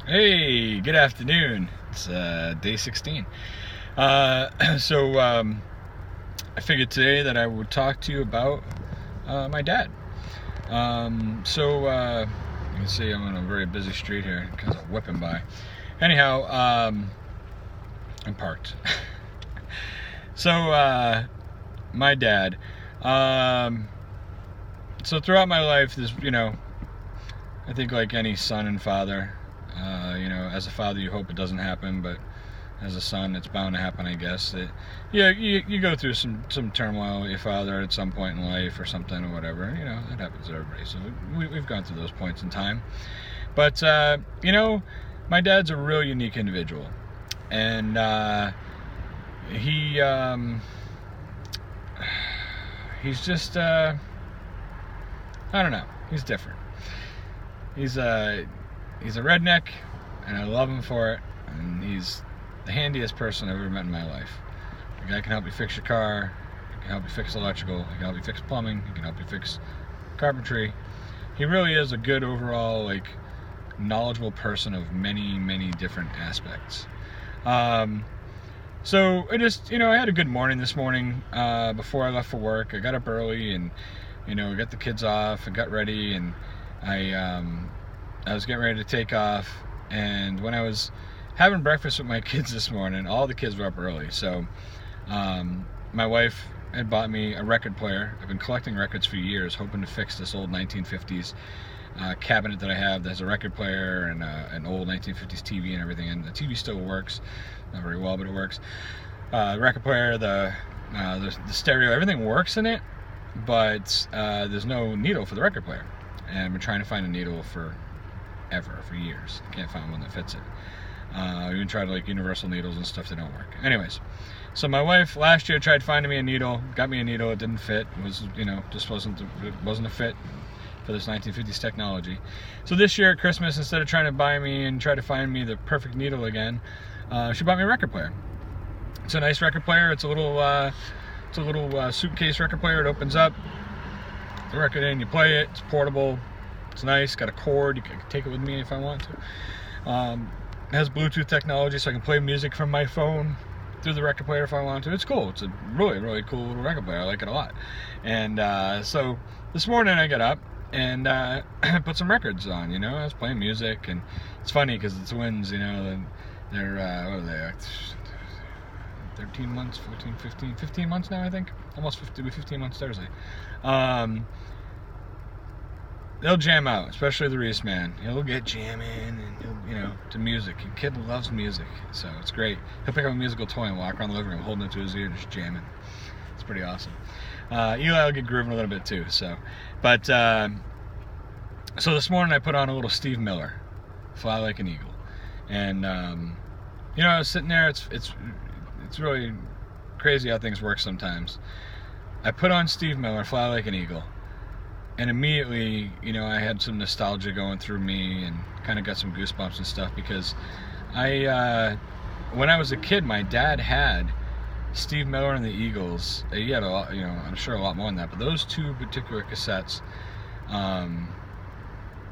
Hey, good afternoon. It's day 16. I figured today that I would talk to you about my dad. You can see I'm on a very busy street here because I'm whipping by. Anyhow, I'm parked. My dad. So throughout my life, I think like any son and father, as a father, you hope it doesn't happen, but as a son, it's bound to happen, I guess. You go through some turmoil with your father at some point in life or something or whatever. That happens to everybody. So we've gone through those points in time. But, my dad's a real unique individual. And he's just, I don't know. He's different. He's a redneck, and I love him for it. And he's the handiest person I've ever met in my life. The guy can help you fix your car. He can help you fix electrical. He can help you fix plumbing. He can help you fix carpentry. He really is a good overall, knowledgeable person of many, many different aspects. I had a good morning this morning. Before I left for work, I got up early and, got the kids off and got ready, and I was getting ready to take off, and when I was having breakfast with my kids this morning, all the kids were up early, so my wife had bought me a record player. I've been collecting records for years, hoping to fix this old 1950s cabinet that I have that has a record player and an old 1950s TV and everything, and the TV still works, not very well, but it works. The record player, the stereo, everything works in it, but there's no needle for the record player, and I've been trying to find a needle for years. I can't find one that fits it. I even tried universal needles and stuff that don't work. Anyways, so my wife last year tried finding me a needle, got me a needle. It didn't fit. It was just wasn't a fit for this 1950s technology. So this year at Christmas, instead of trying to buy me and try to find me the perfect needle again, she bought me a record player. It's a nice record player. It's a little suitcase record player. It opens up, the record in, you play it. It's portable. It's nice. Got a cord. You can take it with me if I want to. It has Bluetooth technology, so I can play music from my phone through the record player if I want to. It's cool. It's a really, really cool little record player. I like it a lot. And so this morning I got up and put some records on. I was playing music, and it's funny because the twins, they're what are they? 13 months, 15 months now, I think. Almost 15 months Thursday. They'll jam out, especially the Reese man. He'll get jamming and to music. The kid loves music, so it's great. He'll pick up a musical toy and walk around the living room holding it to his ear, just jamming. It's pretty awesome. Eli will get grooving a little bit too. So this morning I put on a little Steve Miller, "Fly Like an Eagle," and I was sitting there. It's really crazy how things work sometimes. I put on Steve Miller, "Fly Like an Eagle," and immediately, I had some nostalgia going through me and kind of got some goosebumps and stuff, because when I was a kid, my dad had Steve Miller and the Eagles. He had a lot, I'm sure a lot more than that, but those two particular cassettes,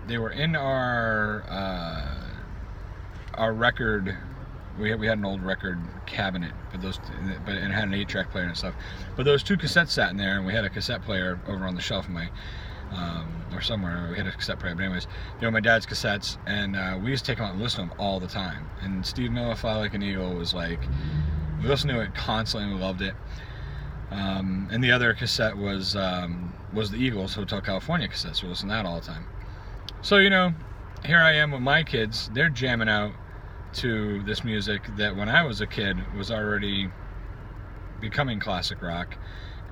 they were in our record. We had an old record cabinet, and it had an 8-track player and stuff. But those two cassettes sat in there, and we had a cassette player over on the shelf in my, or somewhere. We had a cassette player, but anyways, they were my dad's cassettes, and we used to take them out and listen to them all the time. And Steve Miller, "Fly Like an Eagle" was we listened to it constantly, and we loved it. And the other cassette was the Eagles Hotel California cassette, so we listened to that all the time. So here I am with my kids. They're jamming out to this music that when I was a kid was already becoming classic rock,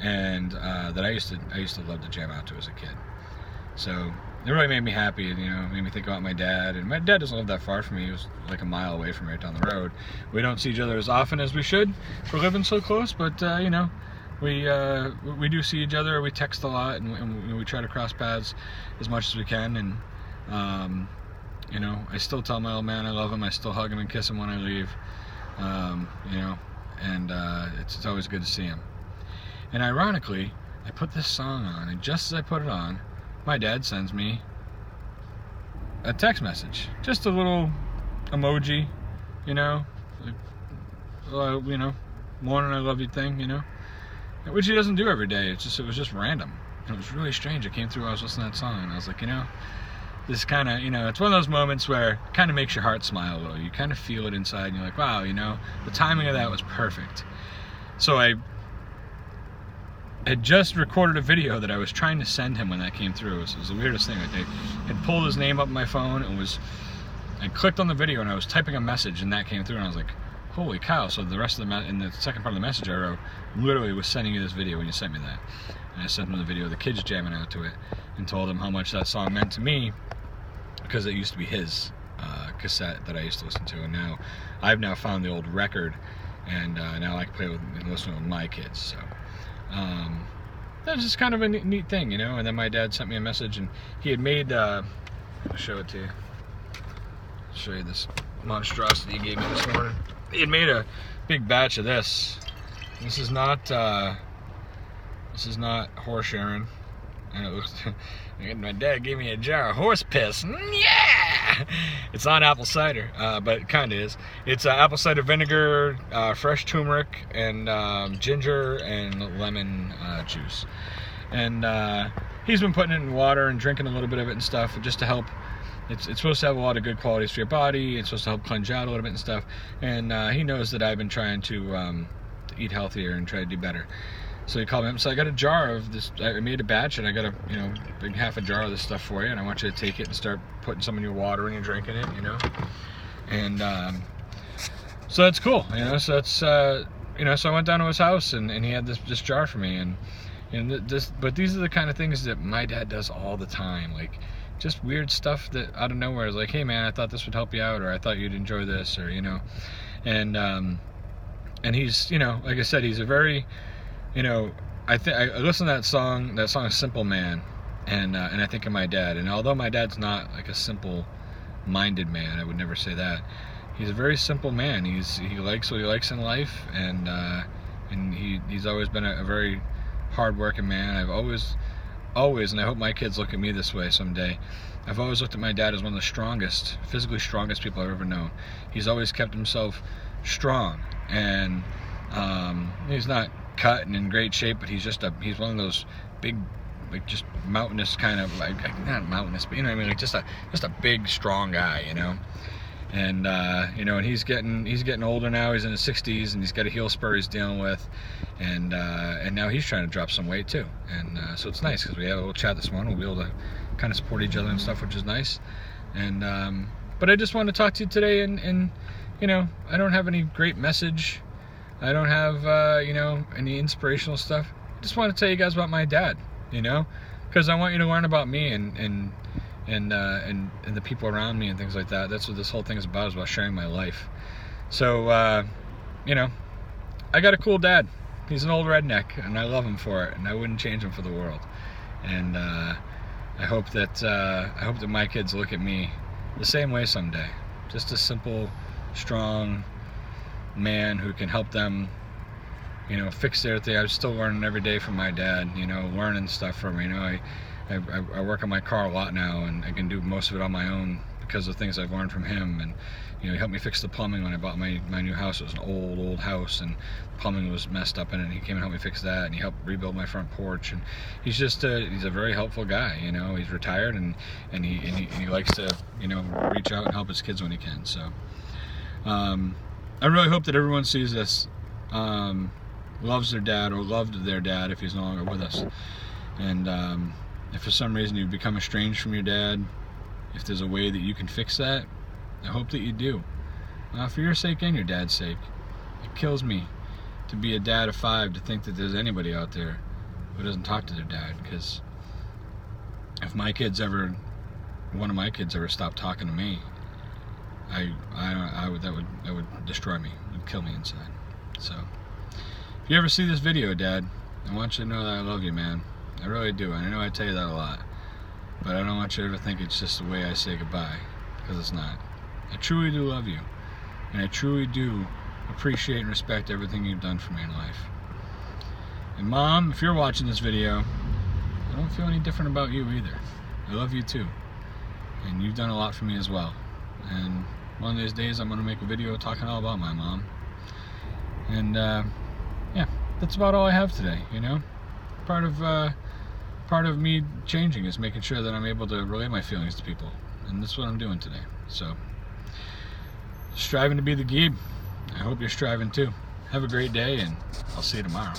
and that I used to love to jam out to as a kid. So it really made me happy. It made me think about my dad, and my dad doesn't live that far from me. He was like a mile away from me, right down the road. We don't see each other as often as we should for living so close, but we do see each other. We text a lot, and we try to cross paths as much as we can, and I still tell my old man I love him. I still hug him and kiss him when I leave. It's always good to see him. And ironically, I put this song on, and just as I put it on, my dad sends me a text message. Just a little emoji, you know, like, you know, morning I love you thing, you know, which he doesn't do every day. It was just random. And it was really strange. It came through, I was listening to that song, and I was like, you know, this kind of, you know, it's one of those moments where it kind of makes your heart smile a little. You kind of feel it inside, and you're like, wow, you know, the timing of that was perfect. So I had just recorded a video that I was trying to send him when that came through. It was the weirdest thing. Like, I had pulled his name up on my phone, and I clicked on the video, and I was typing a message, and that came through, and I was like, holy cow. So the rest of in the second part of the message I wrote, literally was sending you this video when you sent me that. And I sent him the video of the kids jamming out to it, and told him how much that song meant to me, because it used to be his cassette that I used to listen to, and now I've now found the old record, and now I can play with and listen with my kids. So that was just kind of a neat thing, you know. And then my dad sent me a message, and he had made I'll show it to you. I'll show you this monstrosity he gave me this morning. He had made a big batch of this. This is not horse urine. And it looks, my dad gave me a jar of horse piss. Yeah! It's not apple cider, but it kind of is. It's apple cider vinegar, fresh turmeric, and ginger and lemon juice. And he's been putting it in water and drinking a little bit of it and stuff, just to help. It's supposed to have a lot of good qualities for your body. It's supposed to help cleanse you out a little bit and stuff. And he knows that I've been trying to eat healthier and try to do better. So he called me up. So I got a jar of this. I made a batch, and I got a big half a jar of this stuff for you. And I want you to take it and start putting some in your water when you're drinking it, you know. And so that's cool, you know. So that's so I went down to his house, and he had this jar for me, and but these are the kind of things that my dad does all the time, like just weird stuff that out of nowhere is like, hey man, I thought this would help you out, or I thought you'd enjoy this, or you know. And he's, you know, like I said, he's a very, you know, I listen to that song Simple Man, and I think of my dad. And although my dad's not like a simple-minded man, I would never say that. He's a very simple man. He likes what he likes in life, and he's always been a very hard-working man. I've always, and I hope my kids look at me this way someday, I've always looked at my dad as one of the strongest, physically strongest people I've ever known. He's always kept himself strong, and he's not cut and in great shape, but he's one of those big, like, just mountainous kind of, like, not mountainous, but you know what I mean, like just a big strong guy, you know. And you know, and he's getting older now. He's in his 60s, and he's got a heel spur he's dealing with, and now he's trying to drop some weight too. And so it's nice because we had a little chat this morning. We'll be able to kind of support each other and stuff, which is nice. And but I just wanted to talk to you today, and you know, I don't have any great message. I don't have you know, any inspirational stuff. I just want to tell you guys about my dad, you know, because I want you to learn about me and the people around me and things like that. That's what this whole thing is about sharing my life. So you know, I got a cool dad. He's an old redneck, and I love him for it, and I wouldn't change him for the world. And I hope that my kids look at me the same way someday. Just a simple, strong man who can help them, you know, fix their thing. I'm still learning every day from my dad, you know, learning stuff from him. You know, I work on my car a lot now, and I can do most of it on my own because of things I've learned from him. And you know, he helped me fix the plumbing when I bought my new house. It was an old house, and the plumbing was messed up in it, and he came and helped me fix that, and he helped rebuild my front porch. And he's just he's a very helpful guy, you know. He's retired, and he likes to, you know, reach out and help his kids when he can. So I really hope that everyone sees this, loves their dad, or loved their dad if he's no longer with us. And if for some reason you've become estranged from your dad, if there's a way that you can fix that, I hope that you do. For your sake and your dad's sake. It kills me to be a dad of 5 to think that there's anybody out there who doesn't talk to their dad, because if one of my kids ever stopped talking to me, that would destroy me. It would kill me inside. So if you ever see this video, Dad, I want you to know that I love you, man. I really do. And I know I tell you that a lot, but I don't want you to ever think it's just the way I say goodbye, because it's not. I truly do love you, and I truly do appreciate and respect everything you've done for me in life. And Mom, if you're watching this video, I don't feel any different about you either. I love you too, and you've done a lot for me as well. And one of these days I'm gonna make a video talking all about my mom. And yeah, that's about all I have today. You know, part of me changing is making sure that I'm able to relay my feelings to people, and that's what I'm doing today. So, striving to be the Geeb. I hope you're striving too. Have a great day, and I'll see you tomorrow.